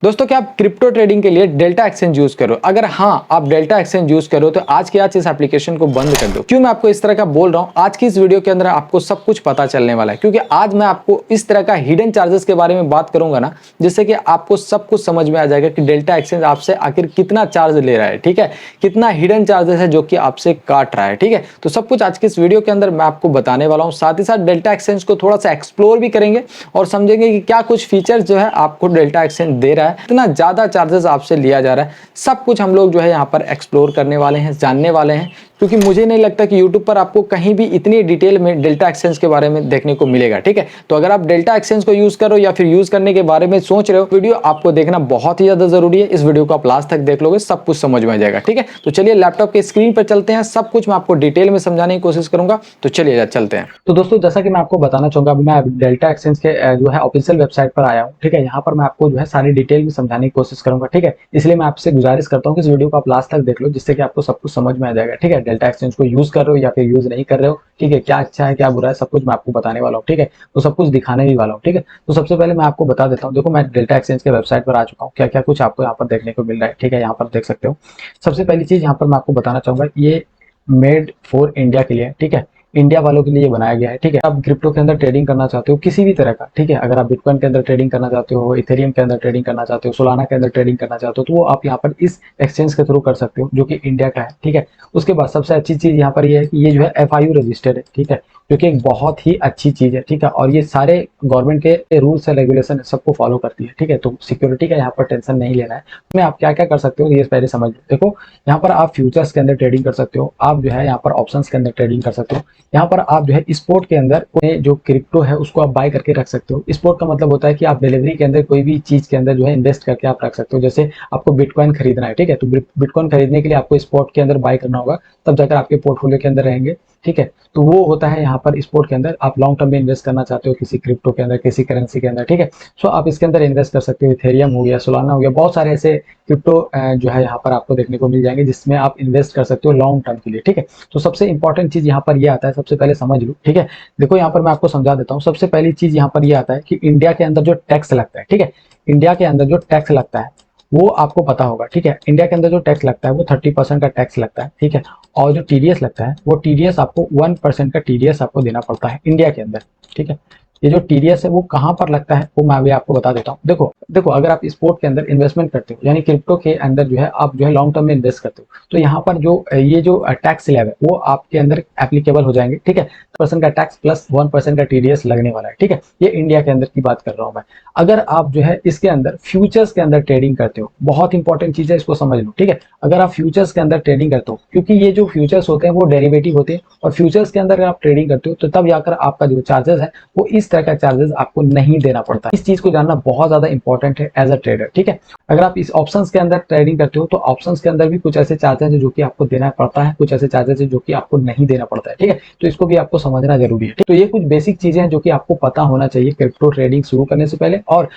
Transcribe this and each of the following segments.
दोस्तों क्या आप क्रिप्टो ट्रेडिंग के लिए डेल्टा एक्सचेंज यूज करो? अगर हाँ आप डेल्टा एक्सचेंज यूज करो तो आज के आज इस एप्लीकेशन को बंद कर दो। क्यों मैं आपको इस तरह का बोल रहा हूं? आज की इस वीडियो के अंदर आपको सब कुछ पता चलने वाला है, क्योंकि आज मैं आपको इस तरह का हिडन चार्जेस के बारे में बात करूंगा ना, जिससे कि आपको सब कुछ समझ में आ जाएगा कि डेल्टा एक्सचेंज आपसे आखिर कितना चार्ज ले रहा है। ठीक है, कितना हिडन चार्जेस है जो कि आपसे काट रहा है। ठीक है, तो सब कुछ आज की इस वीडियो के अंदर मैं आपको बताने वाला हूं। साथ ही साथ डेल्टा एक्सचेंज को थोड़ा सा एक्सप्लोर भी करेंगे और समझेंगे कि क्या कुछ फीचर्स जो है आपको डेल्टा एक्सचेंज दे रहा है, इतना ज्यादा चार्जेस आपसे लिया जा रहा है। सब कुछ हम लोग जो है यहाँ पर एक्सप्लोर करने वाले हैं, जानने वाले हैं, क्योंकि मुझे नहीं लगता कि YouTube पर आपको कहीं भी इतनी डिटेल में डेल्टा एक्सचेंज के बारे में देखने को मिलेगा। ठीक है, तो अगर आप डेल्टा एक्सचेंज को यूज करो या फिर यूज करने के बारे में सोच रहे हो, वीडियो आपको देखना बहुत ही ज्यादा जरूरी है। इस वीडियो को आप लास्ट तक देख लोगे, सब कुछ समझ में आ जाएगा। ठीक है, तो चलिए लैपटॉप के स्क्रीन पर चलते हैं, सब कुछ मैं आपको डिटेल में समझाने की कोशिश करूंगा। तो चलिए चलते हैं। तो दोस्तों जैसा कि मैं आपको बताना चाहूंगा, मैं डेल्टा एक्सचेंज के जो है ऑफिशियल वेबसाइट पर आया हूँ। ठीक है, यहाँ पर मैं आपको जो है सारी डिटेल में समझाने की कोशिश करूंगा। ठीक है, इसलिए मैं आपसे गुजारिश करता हूँ कि इस वीडियो को आप लास्ट तक देख लो, जिससे कि आपको सब कुछ समझ में आ जाएगा। ठीक है, डेल्टा एक्सचेंज को यूज कर रहे हो या फिर यूज नहीं कर रहे हो, ठीक है, क्या अच्छा है क्या बुरा है, सब कुछ मैं आपको बताने वाला हूँ। ठीक है, तो सब कुछ दिखाने भी वाला हूँ। ठीक है, तो सबसे पहले मैं आपको बता देता हूँ। देखो, मैं डेल्टा एक्सचेंज के वेबसाइट पर आ चुका हूँ। क्या क्या कुछ आपको यहाँ पर देखने को मिल रहा है, ठीक है, यहाँ पर देख सकते हो। सबसे पहली चीज यहाँ पर मैं आपको बताना चाहूंगा, ये मेड फॉर इंडिया के लिए, ठीक है, इंडिया वालों के लिए बनाया गया है। ठीक है, आप क्रिप्टो के अंदर ट्रेडिंग करना चाहते हो किसी भी तरह का, ठीक है, अगर आप बिटकॉइन के अंदर ट्रेडिंग करना चाहते हो, इथेरियम के अंदर ट्रेडिंग करना चाहते हो, सोलाना के अंदर ट्रेडिंग करना चाहते हो, तो वो आप यहाँ पर इस एक्सचेंज के थ्रू कर सकते हो, जो कि इंडिया का है। ठीक है, उसके बाद सबसे अच्छी चीज यहाँ पर ये है कि ये जो है FIU रजिस्टर्ड है। ठीक है, जो कि एक बहुत ही अच्छी चीज है। ठीक है, और ये सारे गवर्नमेंट के रूल्स एंड रेगुलेशन सबको फॉलो करती है। ठीक है, तो सिक्योरिटी का यहाँ पर टेंशन नहीं लेना है। इसमें आप क्या क्या कर सकते हो ये पहले समझ लो। देखो, यहाँ पर आप फ्यूचर्स के अंदर ट्रेडिंग कर सकते हो, आप जो है यहाँ पर ऑप्शंस के अंदर ट्रेडिंग कर सकते हो। यहाँ पर आप जो है स्पोर्ट के अंदर जो क्रिप्टो है उसको आप बाय करके रख सकते हो। स्पोर्ट का मतलब होता है कि आप डिलीवरी के अंदर कोई भी चीज के अंदर जो है इन्वेस्ट करके आप रख सकते हो। जैसे आपको बिटकॉइन खरीदना है, ठीक है, तो बिटकॉइन खरीदने के लिए आपको स्पोर्ट के अंदर बाय करना होगा, तब जाकर आपके पोर्टफोलियो के अंदर रहेंगे। ठीक है, तो वो होता है यहाँ पर स्पोर्ट के अंदर। आप लॉन्ग टर्म में इन्वेस्ट करना चाहते हो किसी क्रिप्टो के अंदर, किसी करेंसी के अंदर, ठीक है, सो आप इसके अंदर इन्वेस्ट कर सकते हो। इथेरियम हो गया, सोलाना हो गया, बहुत सारे ऐसे क्रिप्टो जो है यहाँ पर आपको देखने को मिल जाएंगे, जिसमें आप इन्वेस्ट कर सकते हो लॉन्ग टर्म के लिए। ठीक है, तो सबसे इंपॉर्टेंट चीज यहाँ पर ये आता है, सबसे पहले समझ लो। ठीक है, देखो यहाँ पर मैं आपको समझा देता हूँ। सबसे पहली चीज यहाँ पर ये आता है कि इंडिया के अंदर जो टैक्स लगता है, ठीक है, इंडिया के अंदर जो टैक्स लगता है वो आपको पता होगा। ठीक है, इंडिया के अंदर जो टैक्स लगता है वो 30% का टैक्स लगता है। ठीक है, और जो TDS लगता है वो TDS आपको 1% का TDS आपको देना पड़ता है इंडिया के अंदर। ठीक है, ये जो TDS है वो कहाँ पर लगता है वो मैं अभी आपको बता देता हूँ। देखो देखो, अगर आप स्पोर्ट के अंदर इन्वेस्टमेंट करते हो, यानी क्रिप्टो के अंदर जो है आप जो है लॉन्ग टर्म में इन्वेस्ट करते हो, तो यहाँ पर जो ये जो टैक्स स्लैब है वो आपके अंदर एप्लीकेबल हो जाएंगे। ठीक है, % का टैक्स प्लस 1% का TDS लगने वाला है। ठीक है, ये इंडिया के अंदर की बात कर रहा हूँ मैं। अगर आप जो है इसके अंदर फ्यूचर्स के अंदर ट्रेडिंग करते हो, बहुत इंपॉर्टेंट चीज है, इसको समझ लो। ठीक है, अगर आप फ्यूचर्स के अंदर ट्रेडिंग करते हो, क्योंकि ये जो फ्यूचर्स होते हैं वो डेरिवेटिव होते हैं, और फ्यूचर्स के अंदर अगर आप ट्रेडिंग करते हो तो तब जाकर आपका जो चार्जेस है वो इस तरह का चार्जेस आपको नहीं देना पड़ता है। इस चीज को जानना बहुत ज्यादा इंपॉर्टेंट है एज अ ट्रेडर। ठीक है, अगर आप इस ऑप्शंस के अंदर ट्रेडिंग करते हो तो ऑप्शंस के अंदर भी कुछ ऐसे चार्जेस है जो कि आपको देना पड़ता है, कुछ ऐसे चार्जेस है जो कि आपको नहीं देना पड़ता है। ठीक है, तो इसको भी आपको समझना जरूरी है। तो ये कुछ बेसिक चीजें हैं जो कि आपको पता होना चाहिए क्रिप्टो ट्रेडिंग शुरू करने से पहले और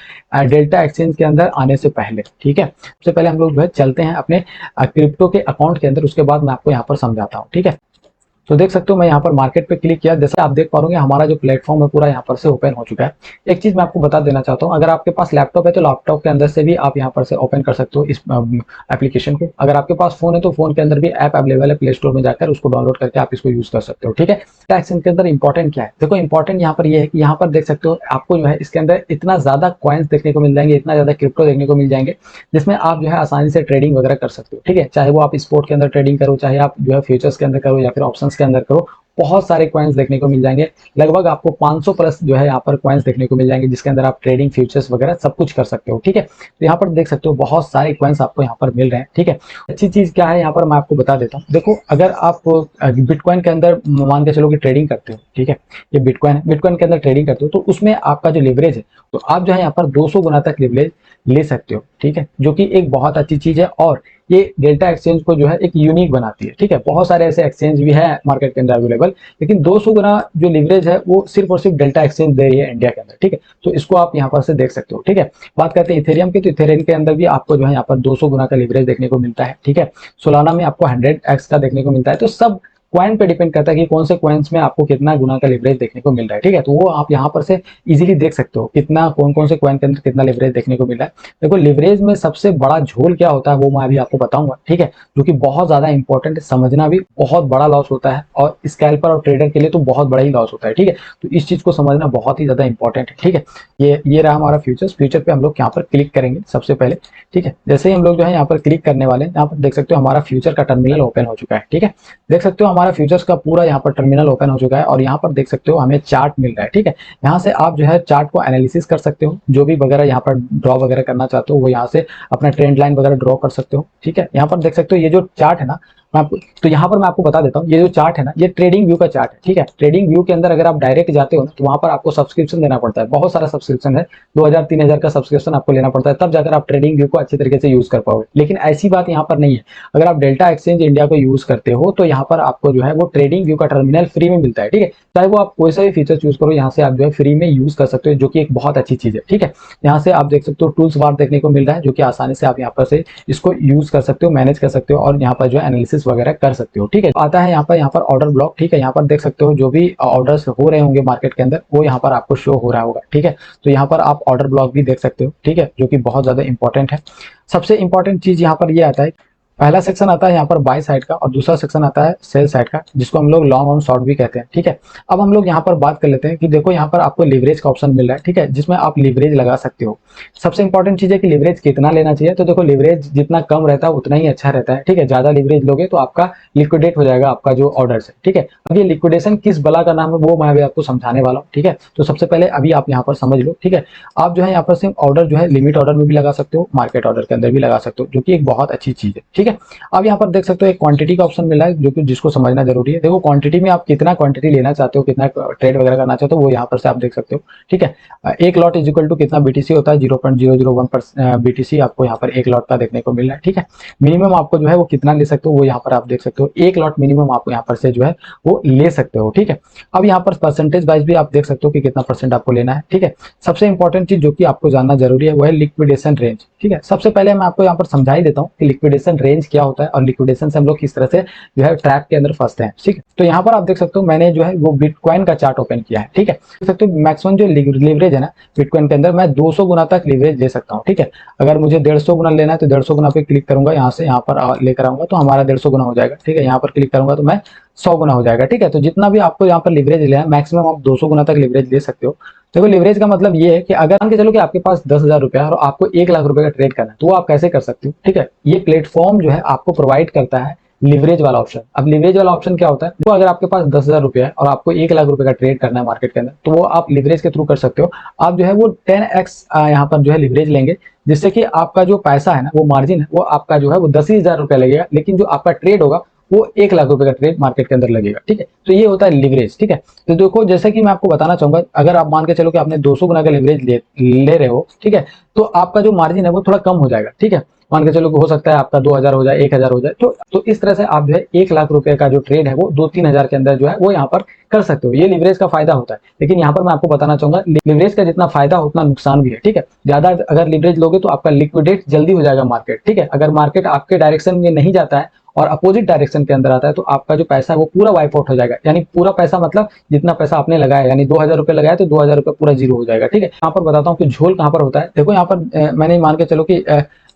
डेल्टा एक्सचेंज के अंदर आने से पहले। ठीक है, सबसे पहले हम लोग जो है चलते हैं अपने क्रिप्टो के अकाउंट के अंदर, उसके बाद मैं आपको यहाँ पर समझाता हूँ। ठीक है, तो देख सकते हो मैं यहाँ पर मार्केट पे क्लिक किया, जैसे आप देख पा रहे हमारा जो प्लेटफॉर्म है पूरा यहाँ पर से ओपन हो चुका है। एक चीज मैं आपको बता देना चाहता हूँ, अगर आपके पास लैपटॉप है तो लैपटॉप के अंदर से भी आप यहाँ पर से ओपन कर सकते हो इस एप्लीकेशन को। अगर आपके पास फोन है तो फोन के अंदर भी ऐप अवेलेबल है, प्ले स्टोर में जाकर उसको डाउनलोड करके आप इसको यूज कर सकते हो। ठीक है, टैक्स के अंदर इंपॉर्टेंट क्या है, देखो इंपॉर्टेंट यहाँ पर ये है कि यहाँ पर देख सकते हो आपको जो है इसके अंदर इतना ज्यादा कॉइन्स देखने को मिल जाएंगे, इतना ज्यादा क्रिप्टो देखने को मिल जाएंगे, जिसमें आप जो है आसानी से ट्रेडिंग वगैरह कर सकते हो। ठीक है, चाहे वो आप स्पोर्ट के अंदर ट्रेडिंग करो, चाहे आप जो है फ्यूचर्स के अंदर करो या फिर ऑप्शंस के अंदर करो, बहुत सारे कॉइन्स देखने को मिल जाएंगे। लगभग आपको 500 प्लस जो है यहाँ पर कॉइन्स देखने को मिल जाएंगे, जिसके अंदर आप ट्रेडिंग फ्यूचर्स वगैरह सब कुछ कर सकते हो। ठीक है, तो यहाँ पर देख सकते हो बहुत सारे कॉइन्स आपको यहाँ पर मिल रहे हैं। ठीक है, अच्छी चीज क्या है यहाँ पर मैं आपको बता देता हूँ। देखो, अगर आप बिटकॉइन के अंदर मान के चलो कि ट्रेडिंग करते हो, ठीक है, ये बिटकॉइन के अंदर ट्रेडिंग करते हो, तो उसमें आपका जो लिवरेज है तो आप जो है यहाँ पर 200 गुना तक लिवरेज ले सकते हो। ठीक है, जो कि एक बहुत अच्छी चीज है, और ये डेल्टा एक्सचेंज को जो है एक यूनिक बनाती है। ठीक है, बहुत सारे ऐसे एक्सचेंज भी है मार्केट के अंदर अवेलेबल, लेकिन 200 गुना जो लिवरेज है वो सिर्फ और सिर्फ डेल्टा एक्सचेंज दे रही है इंडिया के अंदर। ठीक है, तो इसको आप यहाँ पर से देख सकते हो। ठीक है, बात करते हैं इथेरियम की, तो इथेरियम के अंदर भी आपको जो है यहाँ पर 200 गुना का लिवरेज देखने को मिलता है। ठीक है, सोलाना में आपको 100x का देखने को मिलता है। तो सब कॉइन पे डिपेंड करता है कि कौन से कॉइन्स में आपको कितना गुना का लिवरेज देखने को मिल रहा है। ठीक है, तो वो आप यहाँ पर से इजीली देख सकते हो कितना कौन कौन से कॉइन के अंदर कितना लिवरेज देखने को मिल रहा है। देखो लिवरेज में सबसे बड़ा झोल क्या होता है वो मैं अभी आपको बताऊंगा। ठीक है, जो कि बहुत ज्यादा इंपॉर्टेंट है, समझना भी बहुत बड़ा लॉस होता है और स्कैल्पर और ट्रेडर के लिए तो बहुत बड़ा ही लॉस होता है। ठीक है, तो इस चीज को समझना बहुत ही ज्यादा इंपॉर्टेंट है। ठीक है, ये रहा हमारा फ्यूचर्स। फ्यूचर पे हम लोग यहाँ पर क्लिक करेंगे सबसे पहले। ठीक है, जैसे ही हम लोग जो है यहाँ पर क्लिक करने वाले हैं, यहाँ पर देख सकते हो हमारा फ्यूचर का टर्मिनल ओपन हो चुका है। ठीक है, देख सकते हो हमारा फ्यूचर्स का पूरा यहाँ पर टर्मिनल ओपन हो चुका है और यहाँ पर देख सकते हो हमें चार्ट मिल रहा है। ठीक है, यहाँ से आप जो है चार्ट को एनालिसिस कर सकते हो, जो भी वगैरह यहाँ पर ड्रॉ वगैरह करना चाहते हो वो यहाँ से अपना ट्रेंड लाइन वगैरह ड्रॉ कर सकते हो। ठीक है, यहाँ पर देख सकते हो ये जो चार्ट है ना, तो यहाँ पर मैं आपको बता देता हूँ, ये जो चार्ट है ना, ये ट्रेडिंग व्यू का चार्ट है। ठीक है, ट्रेडिंग व्यू के अंदर अगर आप डायरेक्ट जाते हो ना तो वहां पर आपको सब्सक्रिप्शन देना पड़ता है, बहुत सारा सब्सक्रिप्शन है, 2000-3000 का सब्सक्रिप्शन आपको लेना पड़ता है, तब जाकर आप ट्रेडिंग व्यू को अच्छे तरीके से यूज कर पाओगे। लेकिन ऐसी बात यहाँ पर नहीं है, अगर आप डेल्टा एक्सचेंज इंडिया को यूज करते हो तो यहाँ पर आपको जो है वो ट्रेडिंग व्यू का टर्मिनल फ्री में मिलता है। ठीक है, चाहे वो आप कोई सा भी फीचर यूज करो, यहाँ से आप जो है फ्री में यूज कर सकते हो, जो कि एक बहुत अच्छी चीज है। ठीक है, यहाँ से आप देख सकते हो टूल्स बार देखने को मिल रहा है, जो कि आसानी से आप यहाँ पर से इसको यूज कर सकते हो, मैनेज कर सकते हो और यहाँ पर जो है एनालिसिस वगैरह कर सकते हो। ठीक है, आता है यहाँ पर ऑर्डर ब्लॉक। ठीक है, यहाँ पर देख सकते हो जो भी ऑर्डर्स हो रहे होंगे मार्केट के अंदर वो यहाँ पर आपको शो हो रहा होगा। ठीक है, तो यहाँ पर आप ऑर्डर ब्लॉक भी देख सकते हो। ठीक है, जो कि बहुत ज्यादा इंपॉर्टेंट है। सबसे इंपॉर्टेंट चीज यहाँ पर ये आता है, पहला सेक्शन आता है यहाँ पर बाय साइड का और दूसरा सेक्शन आता है सेल साइड का, जिसको हम लोग लॉन्ग और शॉर्ट भी कहते हैं। ठीक है, अब हम लोग यहाँ पर बात कर लेते हैं कि देखो यहाँ पर आपको लिवरेज का ऑप्शन मिल रहा है। ठीक है, जिसमें आप लिवरेज लगा सकते हो। सबसे इंपॉर्टेंट चीज है कि लिवरेज कितना लेना चाहिए, तो देखो लिवरेज जितना कम रहता है उतना ही अच्छा रहता है। ठीक है, ज्यादा लिवरेज लोगे तो आपका लिक्विडेट हो जाएगा आपका जो ऑर्डर है। ठीक है, अब ये लिक्विडेशन किस बला का नाम है वो मैं अभी आपको समझाने वाला हूँ। ठीक है, तो सबसे पहले अभी आप यहाँ पर समझ लो। ठीक है, आप जो है यहाँ पर सिर्फ ऑर्डर जो है लिमिट ऑर्डर में भी लगा सकते हो, मार्केट ऑर्डर के अंदर भी लगा सकते हो, जो कि एक बहुत अच्छी चीज है। ठीक है, अब यहाँ पर देख सकते हो एक क्वांटिटी का ऑप्शन मिला है, जो कि जिसको समझना जरूरी है। देखो क्वांटिटी में आप कितना क्वांटिटी लेना चाहते हो, कितना ट्रेड वगैरह करना चाहते हो वो यहाँ पर से आप देख सकते हो। ठीक है, एक लॉट इज इक्वल टू कितना बीटीसी होता है, 0.001 बीटीसी आपको यहाँ पर एक लॉट का देखने को मिल रहा है। ठीक है, मिनिमम आपको जो है वो कितना ले सकते हो वो यहाँ पर आप देख सकते हो, एक लॉट मिनिमम आपको यहाँ पर से जो है वो ले सकते हो। ठीक है, अब यहाँ पर परसेंटेज वाइज भी आप देख सकते हो कि कितना परसेंट आपको लेना है। ठीक है, सबसे इंपॉर्टेंट चीज जो कि आपको जानना जरूरी है वो है लिक्विडेशन रेंज। ठीक है, सबसे पहले मैं आपको यहाँ पर समझा ही देता हूँ कि लिक्विडेशन रेंज क्या होता है और लिक्विडेशन से हम लोग किस तरह से जो है ट्रैप के अंदर फंसते हैं। ठीक है, तो यहाँ पर आप देख सकते हो मैंने जो है वो बिटकॉइन का चार्ट ओपन किया है। ठीक है, देख सकते हो मैक्सिमम जो लिवरेज है ना बिटकॉइन के अंदर मैं 200 गुना तक लिवरेज ले सकता हूँ। ठीक है, अगर मुझे 150 गुना लेना है तो 150 गुना पे क्लिक करूंगा, यहाँ से यहाँ पर लेकर आऊंगा तो हमारा 150 गुना हो जाएगा। ठीक है, यहाँ पर क्लिक करूंगा तो मैं 100 गुना हो जाएगा। ठीक है, तो जितना भी आपको यहाँ पर लिवरेज लेना है मैक्सिमम आप 200 गुना तक लिवरेज ले सकते हो। देखो लिवरेज का मतलब ये है कि अगर मान के चलो कि आपके पास 10,000 रुपया और आपको 1 लाख रुपए का ट्रेड करना है तो वो आप कैसे कर सकते हो। ठीक है, ये प्लेटफॉर्म जो है आपको प्रोवाइड करता है लिवरेज वाला ऑप्शन। अब लिवरेज वाला ऑप्शन क्या होता है, तो अगर आपके पास 10,000 रुपया है और आपको 1 लाख रुपए का ट्रेड करना है मार्केट के अंदर तो वो आप लिवरेज के थ्रू कर सकते हो। आप जो है वो 10x यहाँ पर जो है लिवरेज लेंगे, जिससे कि आपका जो पैसा है ना वो मार्जिन है वो आपका जो है वो 10,000 रुपया लगेगा, लेकिन जो आपका ट्रेड होगा वो 1 लाख रुपए का ट्रेड मार्केट के अंदर लगेगा। ठीक है, तो ये होता है लिवरेज। ठीक है, तो देखो जैसे कि मैं आपको बताना चाहूंगा, अगर आप मान के चलो कि आपने 200 गुना का लिवरेज ले रहे हो, ठीक है, तो आपका जो मार्जिन है वो थोड़ा कम हो जाएगा। ठीक है, मान के चलो हो सकता है आपका 2,000 हो जाए, 1,000 हो जाए, तो इस तरह से आप जो है 1 लाख रुपए का जो ट्रेड है वो 2-3 हजार के अंदर जो है वो यहाँ पर कर सकते हो। ये लिवरेज का फायदा होता है। लेकिन यहाँ पर मैं आपको बताना चाहूंगा लिवरेज का जितना फायदा उतना नुकसान भी है। ठीक है, ज्यादा अगर लिवरेज लोगे तो आपका लिक्विडेट जल्दी हो जाएगा मार्केट। ठीक है, अगर मार्केट आपके डायरेक्शन में नहीं जाता है और अपोजिट डायरेक्शन के अंदर आता है तो आपका जो पैसा है वो पूरा वाइप आउट हो जाएगा। यानी पूरा पैसा मतलब जितना पैसा आपने लगाया, यानी 2,000 रुपए लगाया तो 2,000 रुपए पूरा जीरो हो जाएगा। ठीक है, यहाँ पर बताता हूँ कि झोल कहाँ पर होता है। देखो यहाँ पर मैंने मान के चलो कि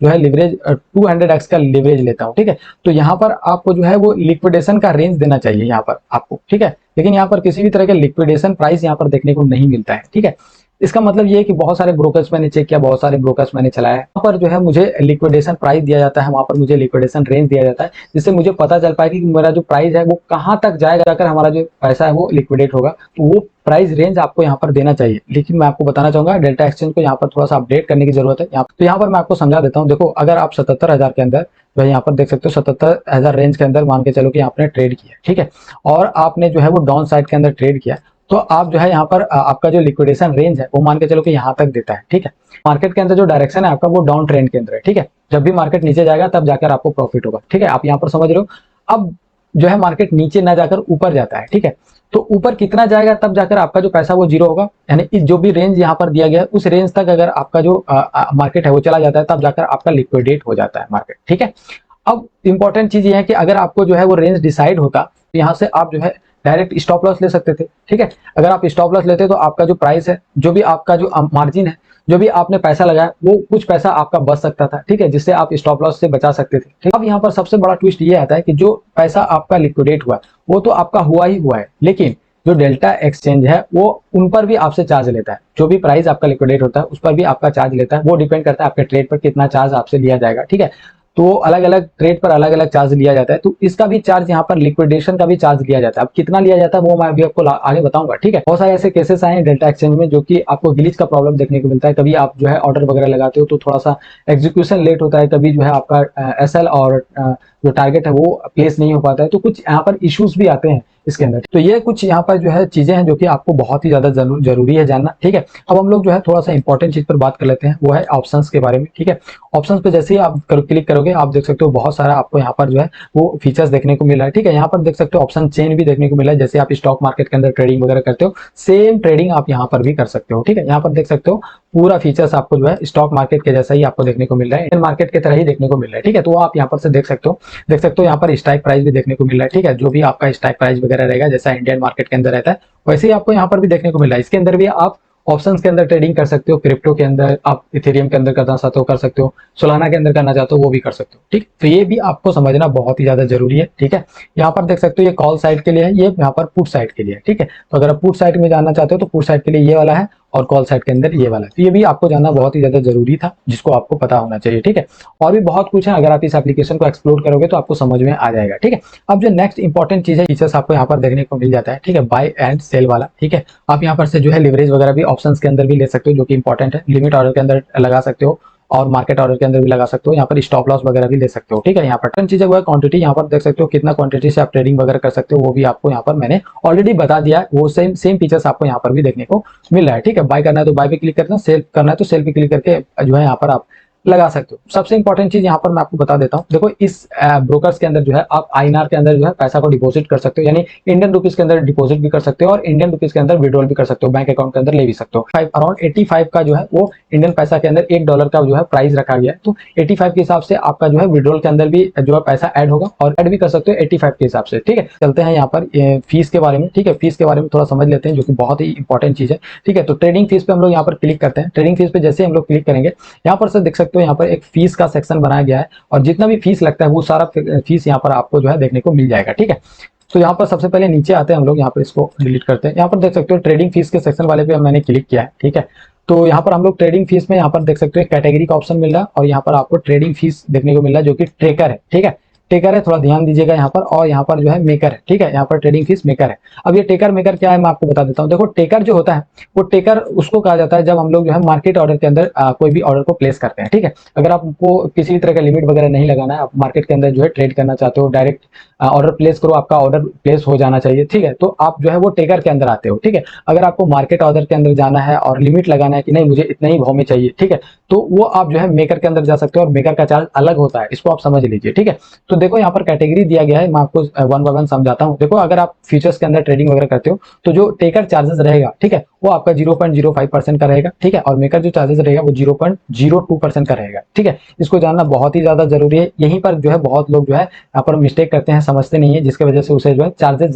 जो है लिवरेज 200x का लिवरेज लेता हूँ। ठीक है, तो यहाँ पर आपको जो है वो लिक्विडेशन का रेंज देना चाहिए यहाँ पर आपको। ठीक है, लेकिन यहाँ पर किसी भी तरह का लिक्विडेशन प्राइस यहाँ पर देखने को नहीं मिलता है। ठीक है, इसका मतलब ये है कि बहुत सारे ब्रोकर्स मैंने चेक किया, बहुत सारे ब्रोकर्स मैंने चलाया, वहाँ पर जो है मुझे लिक्विडेशन प्राइस दिया जाता है, वहाँ पर मुझे लिक्विडेशन रेंज दिया जाता है, जिससे मुझे पता चल पाए कि मेरा जो प्राइस है वो कहाँ तक जाएगा, जाकर हमारा जो पैसा है वो लिक्विडेट होगा। तो वो प्राइस रेंज आपको यहाँ पर देना चाहिए। लेकिन मैं आपको बताना चाहूंगा डेल्टा एक्सचेंज को यहाँ पर थोड़ा सा अपडेट करने की जरूरत है। तो यहाँ पर मैं आपको समझा देता हूँ। देखो अगर आप 77,000 के अंदर जो है यहाँ पर देख सकते हो 77,000 रेंज के अंदर मान के चलो कि आपने ट्रेड किया, ठीक है, और आपने जो है वो डाउन साइड के अंदर ट्रेड किया, तो आप जो है यहाँ पर आपका जो लिक्विडेशन रेंज है वो मान के चलो कि यहाँ तक देता है। ठीक है, मार्केट के अंदर जो डायरेक्शन है आपका वो डाउन ट्रेंड के अंदर है। ठीक है, जब भी मार्केट नीचे जाएगा तब जाकर आपको प्रॉफिट होगा। ठीक है, आप यहाँ पर समझ रहे हो। अब जो है मार्केट नीचे ना जाकर ऊपर जाता है। ठीक है, तो ऊपर कितना जाएगा तब जाकर आपका जो पैसा वो जीरो होगा। यानी जो भी रेंज यहाँ पर दिया गया है उस रेंज तक अगर आपका जो मार्केट है वो चला जाता है तब जाकर आपका लिक्विडेट हो जाता है मार्केट। ठीक है, अब इंपॉर्टेंट चीज ये है कि अगर आपको जो है वो रेंज डिसाइड होता तो यहाँ से आप जो है डायरेक्ट स्टॉप लॉस ले सकते थे, ठीक है। अगर आप स्टॉप लॉस लेते तो आपका जो प्राइस है, जो भी आपका जो मार्जिन है, जो भी आपने पैसा लगाया वो कुछ पैसा आपका बच सकता था, ठीक है, जिससे आप स्टॉप लॉस से बचा सकते थे, ठीक। अब यहाँ पर सबसे बड़ा ट्विस्ट ये आता है कि जो पैसा आपका लिक्विडेट हुआ वो तो आपका हुआ ही हुआ है, लेकिन जो डेल्टा एक्सचेंज है वो उन पर भी आपसे चार्ज लेता है। जो भी प्राइस आपका लिक्विडेट होता है उस पर भी आपका चार्ज लेता है। वो डिपेंड करता है आपके ट्रेड पर कितना चार्ज आपसे लिया जाएगा, ठीक है। तो अलग अलग ट्रेड पर अलग अलग चार्ज लिया जाता है, तो इसका भी चार्ज यहाँ पर लिक्विडेशन का भी चार्ज लिया जाता है। अब कितना लिया जाता है वो मैं अभी आपको आगे बताऊंगा, ठीक है। बहुत सारे ऐसे केसेस आए हैं डेल्टा एक्सचेंज में जो कि आपको गिलिच का प्रॉब्लम देखने को मिलता है। कभी आप जो है ऑर्डर वगैरह लगाते हो तो थोड़ा सा एग्जीक्यूशन लेट होता है, कभी जो है आपका एसएल और जो टारगेट है वो प्लेस नहीं हो पाता है, तो कुछ यहाँ पर इश्यूज भी आते हैं इसके अंदर। तो ये कुछ यहाँ पर जो है चीजें हैं जो कि आपको बहुत ही ज्यादा जरूरी है जानना, ठीक है। अब हम लोग जो है थोड़ा सा इंपॉर्टेंट चीज पर बात कर लेते हैं, वो है ऑप्शंस के बारे में, ठीक है। ऑप्शंस पे जैसे ही आप क्लिक करोगे आप देख सकते हो बहुत सारा आपको यहाँ पर जो है वो फीचर्स देखने को मिल रहा है, ठीक है। यहाँ पर देख सकते हो ऑप्शन चेन भी देखने को मिला है, जैसे आप स्टॉक मार्केट के अंदर ट्रेडिंग वगैरह करते हो सेम ट्रेडिंग आप यहाँ पर भी कर सकते हो, ठीक है। यहाँ पर देख सकते हो पूरा फीचर्स आपको जो है स्टॉक मार्केट के जैसा ही आपको देखने को मिल रहा है, इंडियन मार्केट की तरह ही देखने को मिल रहा है, ठीक है। तो आप यहाँ पर से देख सकते हो यहाँ पर स्ट्राइक प्राइस भी देखने को मिल रहा है, ठीक है। जो भी आपका स्ट्राइक प्राइस वगैरह रहेगा जैसा इंडियन मार्केट के अंदर रहता है वैसे ही आपको यहाँ पर भी देखने को मिल रहा है। इसके अंदर भी आप ऑप्शंस के अंदर ट्रेडिंग कर सकते हो, क्रिप्टो के अंदर आप इथेरियम के अंदर करना चाहते हो कर सकते हो, सोलाना के अंदर करना चाहते हो वो भी कर सकते हो, ठीक। तो ये भी आपको समझना बहुत ही ज्यादा जरूरी है, ठीक है। यहाँ पर देख सकते हो ये कॉल साइड के लिए है, ये यहाँ पर पुट साइड के लिए है, ठीक है। तो अगर आप पुट साइड में जाना चाहते हो तो पुट साइड के लिए ये वाला है और कॉल साइड के अंदर ये वाला है। तो ये भी आपको जानना बहुत ही ज्यादा जरूरी था, जिसको आपको पता होना चाहिए, ठीक है। और भी बहुत कुछ है, अगर आप इस एप्लीकेशन को एक्सप्लोर करोगे तो आपको समझ में आ जाएगा, ठीक है। अब जो नेक्स्ट इंपॉर्टेंट चीज है फीचर्स आपको यहाँ पर देखने को मिल जाता है, ठीक है, बाय एंड सेल वाला, ठीक है। आप यहाँ पर से जो है लिवरेज वगैरह भी ऑप्शंस के अंदर भी ले सकते हो, जो कि इंपॉर्टेंट है। लिमिट ऑर्डर के अंदर लगा सकते हो और मार्केट ऑर्डर के अंदर भी लगा सकते हो। यहाँ पर स्टॉप लॉस वगैरह भी ले सकते हो, ठीक है। यहाँ पर टर्न चीजें वो है क्वांटिटी, यहाँ पर देख सकते हो कितना क्वांटिटी से आप ट्रेडिंग वगैरह कर सकते हो, वो भी आपको यहाँ पर मैंने ऑलरेडी बता दिया है। वो सेम फीचर्स आपको यहाँ पर भी देखने को मिल रहा है, ठीक है। बाय करना है तो बाय पे क्लिक करना, सेल करना है तो सेल पे क्लिक करके जो है यहाँ पर आप लगा सकते हो। सबसे इंपॉर्टेंट चीज यहाँ पर मैं आपको बता देता हूँ, देखो इस ब्रोकर्स के अंदर जो है आप आईएनआर के अंदर जो है पैसा को डिपॉजिट कर सकते हो, यानी इंडियन रुपीज के अंदर डिपॉजिट भी कर सकते हो और इंडियन रुपीज के अंदर विड्रॉल भी कर सकते हो, बैंक अकाउंट के अंदर ले भी सकते हो। अराउंड 85 का जो है वो इंडियन पैसा के अंदर $1 का जो है प्राइस रखा गया है, तो 85 के हिसाब से आपका जो है विड्रॉल के अंदर भी जो है पैसा ऐड होगा और ऐड भी कर सकते हो 85 के हिसाब से, ठीक है। चलते हैं यहाँ पर फीस के बारे में, ठीक है। फीस के बारे में थोड़ा समझ लेते हैं जो कि बहुत ही इंपॉर्टेंट चीज है, ठीक है। तो ट्रेडिंग फीस पे हम लोग यहाँ पर क्लिक करते हैं। ट्रेडिंग फीस पे जैसे हम लोग क्लिक करेंगे यहाँ पर से देख सकते हो यहाँ पर एक फीस का सेक्शन बनाया गया है और जितना भी फीस लगता है वो सारा फीस यहाँ पर आपको जो है देखने को मिल जाएगा, ठीक है। तो यहाँ पर सबसे पहले नीचे आते हैं हम लोग, यहाँ पर इसको डिलीट करते हैं। यहाँ पर देख सकते हो ट्रेडिंग फीस के सेक्शन वाले पे मैंने क्लिक किया है, ठीक है। तो यहाँ पर हम लोग ट्रेडिंग फीस में यहाँ पर देख सकते हो कैटेगरी का ऑप्शन मिल रहा है और यहाँ पर आपको ट्रेडिंग फीस देखने को मिल रहा है जो कि ट्रेकर है, ठीक है। टेकर है, थोड़ा ध्यान दीजिएगा यहाँ पर, और यहाँ पर जो है मेकर है, ठीक है। यहाँ पर ट्रेडिंग फीस मेकर है। अब ये टेकर मेकर क्या है मैं आपको बता देता हूँ। देखो टेकर जो होता है वो टेकर उसको कहा जाता है जब हम लोग जो है मार्केट ऑर्डर के अंदर कोई भी ऑर्डर को प्लेस करते हैं, ठीक है। अगर आपको किसी भी तरह का लिमिट वगैरह नहीं लगाना है, आप मार्केट के अंदर जो है ट्रेड करना चाहते हो, डायरेक्ट ऑर्डर प्लेस करो, आपका ऑर्डर प्लेस हो जाना चाहिए, ठीक है। तो आप जो है वो टेकर के अंदर आते हो, ठीक है। अगर आपको मार्केट ऑर्डर के अंदर जाना है और लिमिट लगाना है कि नहीं मुझे इतना ही भाव में चाहिए, ठीक है, तो वो आप जो है मेकर के अंदर जा सकते हो और मेकर का चार्ज अलग होता है, इसको आप समझ लीजिए, ठीक है। तो देखो यहाँ पर कैटेगरी दिया गया है, मैं आपको वन बाय वन समझाता हूँ। देखो अगर आप फ्यूचर्स के अंदर ट्रेडिंग वगैरह करते हो तो जो टेकर चार्जेस रहेगा, ठीक है, वो आपका 0.05% का रहेगा, ठीक है। और मेकर जो चार्जेस रहेगा वो 0.02% का रहेगा, ठीक है। इसको जानना बहुत ही ज्यादा जरूरी है। यहीं पर जो है बहुत लोग जो है यहाँ पर मिस्टेक करते हैं, समझते नहीं है, जिसकी वजह से उसे जो है चार्जेस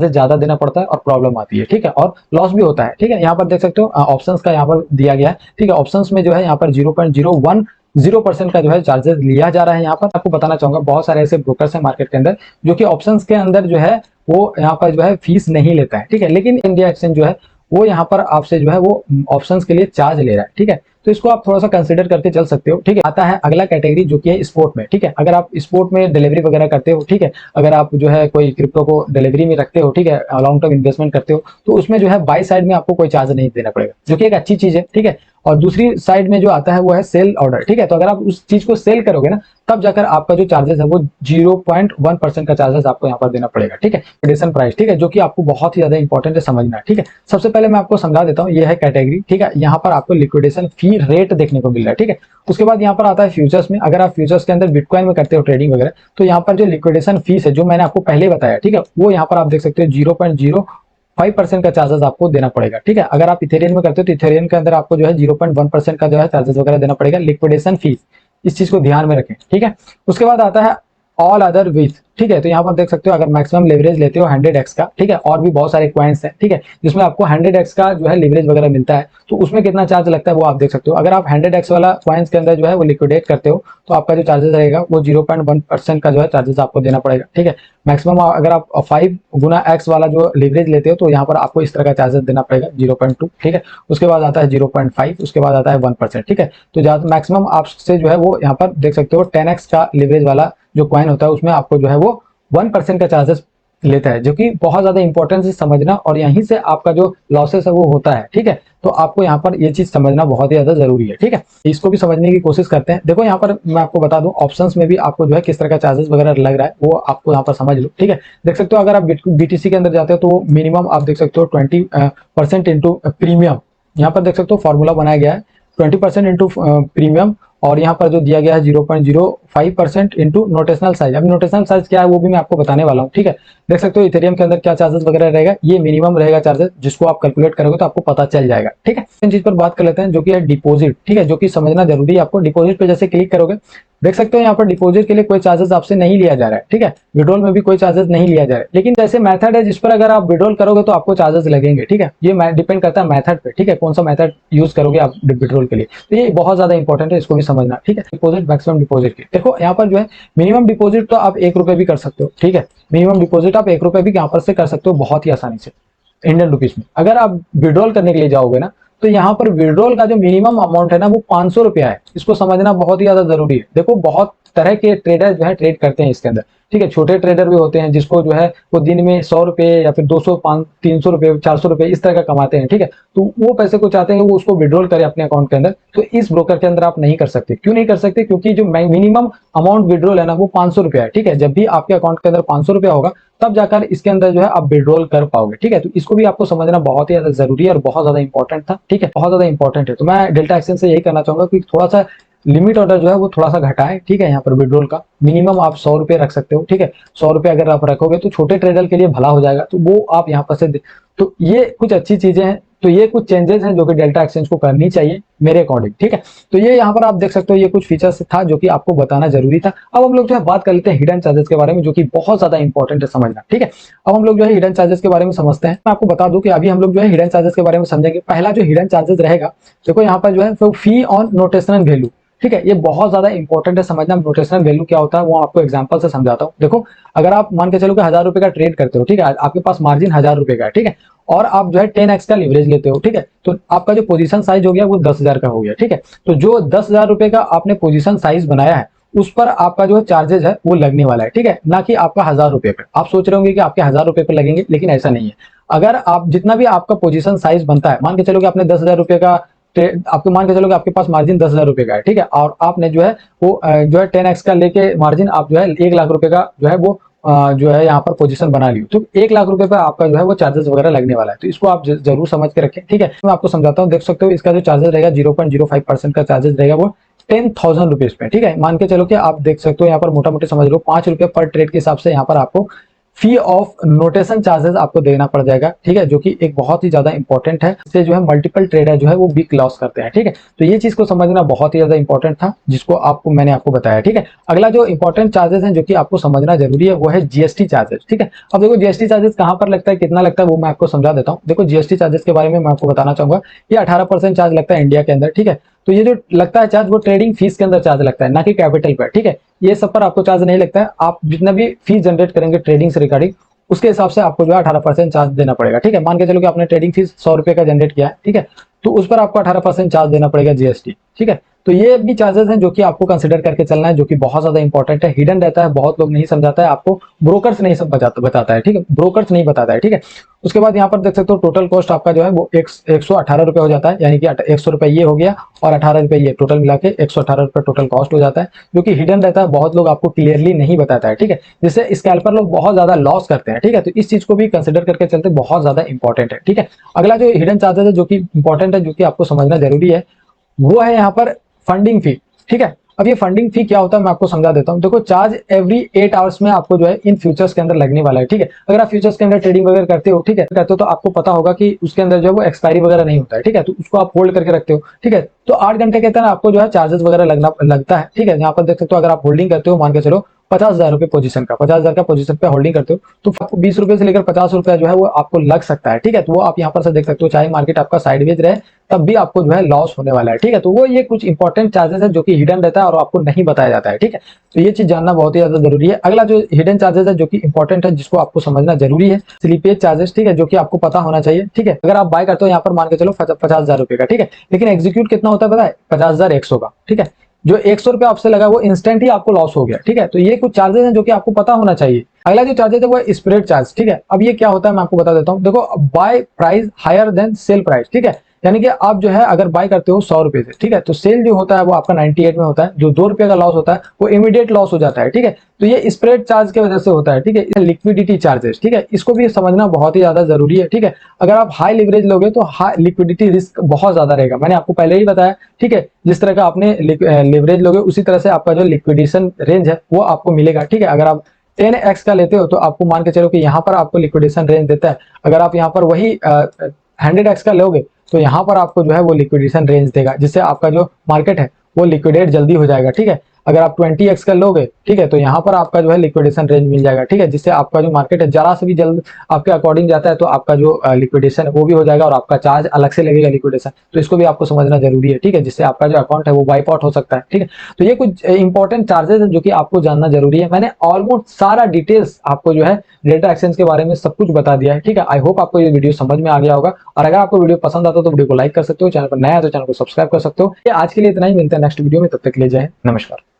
ज्यादा देना पड़ता है और प्रॉब्लम आती है, ठीक है, और लॉस भी होता है, ठीक है। यहाँ पर देख सकते हो ऑप्शंस का यहाँ पर दिया गया है, ठीक है। ऑप्शंस में जो है यहाँ पर 0.010% का जो है चार्जेस लिया जा रहा है। यहाँ पर आपको बताना चाहूंगा बहुत सारे ऐसे ब्रोकर्स हैं मार्केट के अंदर जो कि ऑप्शंस के अंदर जो है वो यहाँ पर जो है फीस नहीं लेता है, ठीक है। लेकिन इंडिया एक्सचेंज जो है वो यहाँ पर आपसे जो है वो ऑप्शंस के लिए चार्ज ले रहा है, ठीक है। तो इसको आप थोड़ा सा कंसिडर करके चल सकते हो, ठीक है। आता है अगला कैटेगरी जो कि है स्पोर्ट में, ठीक है। अगर आप स्पोर्ट में डिलीवरी वगैरह करते हो, ठीक है, अगर आप जो है कोई क्रिप्टो को डिलीवरी में रखते हो, ठीक है, लॉन्ग टर्म इन्वेस्टमेंट करते हो, तो उसमें जो है बाई साइड में आपको कोई चार्ज नहीं देना पड़ेगा, जो कि एक अच्छी चीज है, ठीक है। और दूसरी साइड में जो आता है वो है सेल ऑर्डर, ठीक है। तो अगर आप उस चीज को सेल करोगे ना तब जाकर आपका जो चार्जेस है वो 0.1% का चार्जेस आपको यहाँ पर देना पड़ेगा, ठीक है। लिक्विडेशन प्राइस, ठीक है, जो कि आपको बहुत ही ज्यादा इंपॉर्टेंट है समझना, ठीक है। सबसे पहले मैं आपको समझा देता हूँ, ये है कैटेगरी, ठीक है। यहाँ पर आपको लिक्विडेशन फी रेट देखने को मिल रहा है, ठीक है। उसके बाद यहाँ पर आता है फ्यूचर्स में। अगर आप फ्यूचर्स के अंदर बिटकॉइन में करते हो ट्रेडिंग वगैरह तो यहाँ पर जो लिक्विडेशन फीस है जो मैंने आपको पहले बताया, ठीक है, वो यहाँ पर आप देख सकते हो 0.05% का चार्जेस आपको देना पड़ेगा, ठीक है। अगर आप इथेरियम में करते हो तो इथेरियम के अंदर आपको जो है 0.1% का जो है चार्जेस वगैरह देना पड़ेगा, लिक्विडेशन फीस। इस चीज को ध्यान में रखें, ठीक है। उसके बाद आता है ऑल अदर विथ, ठीक है। तो यहाँ पर देख सकते हो अगर मैक्सिमम लेवरेज लेते हो 100x का, ठीक है, और भी बहुत सारे क्वाइंस हैं, ठीक है, जिसमें आपको 100x का जो है लेवरेज वगैरह मिलता है, तो उसमें कितना चार्ज लगता है वो आप देख सकते हो। अगर आप 100x वाला क्वाइंस के अंदर जो है वो लिक्विडेट करते हो तो आपका जो चार्जेस रहेगा वो 0.1% का जो है चार्जेस आपको देना पड़ेगा, ठीक है। मैक्सिमम अगर आप 5 गुना x वाला जो लेवरेज लेते हो तो यहाँ पर आपको इस तरह का चार्जेस देना पड़ेगा 0.2, ठीक है। उसके बाद आता है 0.5, उसके बाद आता है 1%, ठीक है। तो ज्यादा मैक्सिमम आपसे जो है वो यहाँ पर देख सकते हो 10x का लेवरेज वाला जो कॉइन होता है उसमें आपको जो है वो 1% का चार्जेस लेता है, जो कि बहुत ज्यादा इंपॉर्टेंट है समझना, और यहीं से आपका जो लॉसेस है वो होता है, ठीक है। तो आपको यहाँ पर ये चीज समझना बहुत ही ज्यादा जरूरी है, ठीक है। इसको भी समझने की कोशिश करते हैं। देखो यहाँ पर मैं आपको बता दूं ऑप्शंस में भी आपको जो है किस तरह का चार्जेस वगैरह लग रहा है वो आपको यहाँ पर समझ लो, ठीक है। देख सकते हो अगर आप बीटीसी के अंदर जाते हो तो मिनिमम आप देख सकते हो 20% इंटू प्रीमियम, यहाँ पर देख सकते हो फॉर्मूला बनाया गया है 20% इंटू प्रीमियम, और यहाँ पर जो दिया गया है 0.05% इंटू नोटेशनल साइज। अब नोटेशनल साइज क्या है वो भी मैं आपको बताने वाला हूँ, ठीक है। देख सकते हो इथेरियम के अंदर क्या चार्जेस वगैरह रहेगा, ये मिनिमम रहेगा चार्जेस, जिसको आप कैलकुलेट करोगे तो आपको पता चल जाएगा, ठीक है। इन चीज पर बात कर लेते हैं जो कि है डिपॉजिट, ठीक है, जो कि समझना जरूरी है आपको। डिपॉजिट पे जैसे क्लिक करोगे देख सकते हो यहाँ पर डिपॉजिट के लिए कोई चार्जेस आपसे नहीं लिया जा रहा है, ठीक है। विड्रॉल में भी कोई चार्जेस नहीं लिया जा रहा है, लेकिन जैसे मेथड है जिस पर अगर आप विड्रॉल करोगे तो आपको चार्जेस लगेंगे, ठीक है। ये डिपेंड करता है मेथड पे, ठीक है, कौन सा मेथड यूज करोगे आप विड्रॉल के लिए। तो ये बहुत ज्यादा इंपॉर्टेंट है, इसको भी समझना, ठीक है। डिपॉजिट मैक्सिमम डिपॉजिट की देखो यहाँ पर जो है मिनिमम डिपॉजिट तो आप 1 रुपए भी कर सकते हो, ठीक है। मिनिमम डिपॉजिट आप 1 रुपए भी यहाँ पर से कर सकते हो बहुत ही आसानी से इंडियन रुपीज में। अगर आप विड्रॉल करने के लिए जाओगे ना तो यहाँ पर विड्रॉल का जो मिनिमम अमाउंट है ना वो 500 रुपया है, इसको समझना बहुत ही ज्यादा जरूरी है। देखो बहुत तरह के ट्रेडर जो है ट्रेड करते हैं इसके अंदर, ठीक है। छोटे ट्रेडर भी होते हैं जिसको जो है वो दिन में 100 रुपए या फिर 200, 300 रुपए, 400 रुपए इस तरह का कमाते हैं, ठीक है। तो वो पैसे को चाहते हैं वो उसको विड्रॉल करे अपने अकाउंट के अंदर, तो इस ब्रोकर के अंदर आप नहीं कर सकते। क्यों नहीं कर सकते? क्योंकि जो मिनिमम अमाउंट विड्रॉल है ना वो 500 रुपया है, ठीक है। जब भी आपके अकाउंट के अंदर 500 रुपया होगा तब जाकर इसके अंदर जो है आप विड्रॉल कर पाओगे, ठीक है। तो इसको भी आपको समझना बहुत ही ज्यादा जरूरी है और बहुत ज्यादा इंपॉर्टेंट था, ठीक है, बहुत ज्यादा इंपॉर्टेंट है। तो मैं डेल्टा एक्सचेंज से यही करना चाहूंगा कि थोड़ा सा लिमिट ऑर्डर जो है वो थोड़ा सा घटाए, ठीक है। यहाँ पर विड्रॉल का मिनिमम आप 100 रुपए रख सकते हो, ठीक है। 100 रुपए अगर आप रखोगे तो छोटे ट्रेडर के लिए भला हो जाएगा, तो वो आप यहाँ पर से तो ये कुछ अच्छी चीजें हैं। तो ये कुछ चेंजेस हैं जो कि डेल्टा एक्सचेंज को करनी चाहिए मेरे अकॉर्डिंग, ठीक है। तो ये यहाँ पर आप देख सकते हो ये कुछ फीचर्स था जो कि आपको बताना जरूरी था। अब हम लोग जो है बात कर लेते हैं हिडन चार्जेस के बारे में, जो कि बहुत ज्यादा इंपॉर्टेंट है समझना, ठीक है। अब हम लोग जो है हिडन चार्जेस के बारे में समझते हैं। मैं आपको बता दूं कि अभी हम लोग जो है हिडन चार्जेस के बारे में समझेंगे। पहला जो हिडन चार्जेस रहेगा देखो यहाँ पर जो है फी ऑन नोटेशनल वैल्यू, ठीक है। ये बहुत ज्यादा इंपॉर्टेंट है समझना। नोटेशनल वैल्यू क्या होता है वो आपको एग्जांपल से समझाता हूँ। देखो अगर आप मान के चलो कि 1000 रुपए का ट्रेड करते हो, ठीक है, आपके पास मार्जिन 1000 रुपए का है, ठीक है, और आप जो है 10x का लिवरेज लेते हो, ठीक है, तो आपका जो पोजीशन साइज हो गया वो 10,000 का हो गया, ठीक है। तो जो 10,000 रुपए का आपने पोजीशन साइज बनाया है उस पर आपका जो चार्जेस है वो लगने वाला है, ठीक है, ना कि आपका 1000 रुपए पे। आप सोच रहे होंगे कि आपके 1000 रुपए पे लगेंगे, लेकिन ऐसा नहीं है। अगर आप जितना भी आपका पोजीशन साइज बनता है, मान के चलो कि आपने 10,000 रुपए का आपको मान के चलो कि आपके पास मार्जिन 10,000 रुपए का है, ठीक है, और आपने जो है वो जो है 10x का लेके मार्जिन आप जो है 1 लाख रुपए का जो है वो जो है यहाँ पर पोजीशन बना ली, तो 1 लाख रुपए पर आपका जो है वो चार्जेस वगैरह लगने वाला है। तो इसको आप जरूर समझ के रखें, ठीक है। मैं आपको समझाता हूँ। देख सकते हो इसका जो चार्जेस रहेगा 0.05% का चार्जेस रहेगा वो 10,000 रुपीज पे, ठीक है। मान के चलो कि आप देख सकते हो यहाँ पर मोटा मोटी समझ लो 5 रुपए पर ट्रेड के हिसाब से यहाँ पर आपको फी ऑफ नोटेशन चार्जेस आपको देना पड़ जाएगा, ठीक है, जो कि एक बहुत ही ज्यादा इंपॉर्टेंट है। इससे जो है मल्टीपल ट्रेडर जो है वो बिग लॉस करते हैं, ठीक है। तो ये चीज को समझना बहुत ही ज्यादा इंपॉर्टेंट था जिसको मैंने आपको बताया, ठीक है। अगला जो इंपॉर्टेंट चार्जेस है जो कि आपको समझना जरूरी है वो है जीएसटी चार्जेस, ठीक है। अब देखो जीएसटी चार्जेस कहाँ पर लगता है, कितना लगता है वो मैं आपको समझा देता हूँ। देखो जीएसटी चार्जेस के बारे में मैं आपको बताना चाहूंगा। ये 18% चार्ज लगता है इंडिया के अंदर, ठीक है। तो ये जो लगता है चार्ज वो ट्रेडिंग फीस के अंदर चार्ज लगता है, ना कि कैपिटल पर, ठीक है। ये सब पर आपको चार्ज नहीं लगता है। आप जितना भी फीस जनरेट करेंगे ट्रेडिंग से रिगार्डिंग उसके हिसाब से आपको जो है 18% चार्ज देना पड़ेगा, ठीक है। मान के चलो कि आपने ट्रेडिंग फीस 100 रुपए का जनरेट किया है, ठीक है, तो उस पर आपको 18% चार्ज देना पड़ेगा जीएसटी, ठीक है। तो ये भी चार्जेस हैं जो कि आपको कंसिडर करके चलना है, जो कि बहुत ज्यादा इंपॉर्टेंट है। हिडन रहता है, बहुत लोग नहीं समझाता है आपको, ब्रोकर्स नहीं सब बताता है, ठीक है, ब्रोकर्स नहीं बताता है, ठीक है। उसके बाद यहाँ पर देख सकते हो टोटल कॉस्ट आपका जो है वो 118 रुपए हो जाता है, यानी कि 100 रुपए ये हो गया और 18 रुपए ये, टोटल मिला के 118 रुपए टोटल कॉस्ट हो जाता है, जो कि हिडन रहता है, बहुत लोग आपको क्लियरली नहीं बताता है, ठीक है, जिससे स्कैल्पर लोग बहुत ज्यादा लॉस करते हैं, ठीक है। तो इस चीज को भी कंसिडर करके चलते बहुत ज्यादा इंपॉर्टेंट है, ठीक है। अगला जो हिडन चार्जेस है जो कि इंपॉर्टेंट है, जो कि आपको समझना जरूरी है, वो है यहाँ पर फंडिंग फी, ठीक है। अब ये फंडिंग फी क्या होता है मैं आपको समझा देता हूँ। देखो चार्ज एवरी 8 आवर्स में आपको जो है इन फ्यूचर्स के अंदर लगने वाला है, ठीक है। अगर आप फ्यूचर्स के अंदर ट्रेडिंग वगैरह करते हो, ठीक है, करते हो तो आपको पता होगा कि उसके अंदर जो है वो एक्सपायरी वगैरह नहीं होता है, ठीक है, तो उसको आप होल्ड करके रखते हो, ठीक है। तो 8 घंटे के अंदर आपको जो है चार्जेस वगैरह लगता है, ठीक है। यहाँ पर देख सकते हो अगर आप होल्डिंग करते हो मान के चलो 50,000 रुपए पोजीशन का, 50,000 का पोजीशन पे होल्डिंग करते हो तो आपको 20 रुपए से लेकर 50 रुपया जो है वो आपको लग सकता है। ठीक है, तो वो आप यहाँ पर से देख सकते हो, चाहे मार्केट आपका साइडवेज रहे तब भी आपको जो है लॉस होने वाला है। ठीक है, तो वो ये कुछ इंपॉर्टेंट चार्जेस है जो कि हिडन रहता है और आपको नहीं बताया जाता है। ठीक है, तो ये चीज जानना बहुत ही ज्यादा जरूरी है। अगला जो हिडन चार्जेस है जो कि इंपॉर्टेंट है, जिसको आपको समझना जरूरी है, स्लीपेज चार्जेस। ठीक है, जो कि आपको पता होना चाहिए। ठीक है, अगर आप बाय करते हो यहाँ पर मान के चलो 50,000 रुपए का, ठीक है, लेकिन एग्जीक्यूट कितना होता है पता है, 50,100 का। ठीक है, जो 100 रुपया आपसे लगा वो इंस्टेंट ही आपको लॉस हो गया। ठीक है, तो ये कुछ चार्जेस हैं जो कि आपको पता होना चाहिए। अगला जो चार्जेस है वो है स्प्रेड चार्ज। ठीक है, अब ये क्या होता है मैं आपको बता देता हूँ। देखो, buy price higher than sell price. ठीक है, यानी कि आप जो है अगर बाय करते हो 100 रुपए से, ठीक है, तो सेल जो होता है वो आपका 98 में होता है। जो 2 रुपए का लॉस होता है वो इमीडिएट लॉस हो जाता है। ठीक है, तो ये स्प्रेड चार्ज की वजह से होता है। ठीक है, ये लिक्विडिटी चार्जेस। ठीक है, इसको भी समझना बहुत ही ज्यादा जरूरी है। ठीक है, अगर आप हाई लिवरेज लोगे तो हाई लिक्विडिटी रिस्क बहुत ज्यादा रहेगा, मैंने आपको पहले ही बताया। ठीक है, जिस तरह का आपने लिवरेज लोगे उसी तरह से आपका जो लिक्विडेशन रेंज है वो आपको मिलेगा। ठीक है, अगर आप 10x का लेते हो तो आपको मान के चलो कि यहाँ पर आपको लिक्विडेशन रेंज देता है। अगर आप यहाँ पर वही 100x का लोगे तो यहाँ पर आपको जो है वो लिक्विडेशन रेंज देगा, जिससे आपका जो मार्केट है वो लिक्विडेट जल्दी हो जाएगा। ठीक है, अगर आप 20x का लोगे, ठीक है, तो यहाँ पर आपका जो है लिक्विडेशन रेंज मिल जाएगा। ठीक है, जिससे आपका जो मार्केट है जरा से भी जल्द आपके अकॉर्डिंग जाता है तो आपका जो लिक्विडेशन है वो भी हो जाएगा और आपका चार्ज अलग से लगेगा लिक्विडेशन। तो इसको भी आपको समझना जरूरी है। ठीक है, जिससे आपका जो अकाउंट है वो वाइप आउट हो सकता है। ठीक है, तो ये कुछ इंपॉर्टेंट चार्जेस है जो कि आपको जानना जरूरी है। मैंने ऑलमोस्ट सारा डिटेल्स आपको जो है डेल्टा एक्सचेंज के बारे में सब कुछ बता दिया है। ठीक है, आई होप आपको ये वीडियो समझ में आ गया होगा, और अगर आपको वीडियो पसंद आता है तो वीडियो को लाइक कर सकते हो, चैनल पर नया है तो चैनल को सब्सक्राइब कर सकते हो। आज के लिए इतना ही, मिलते हैं नेक्स्ट वीडियो में, तब तक के लिए जय हिंद, नमस्कार।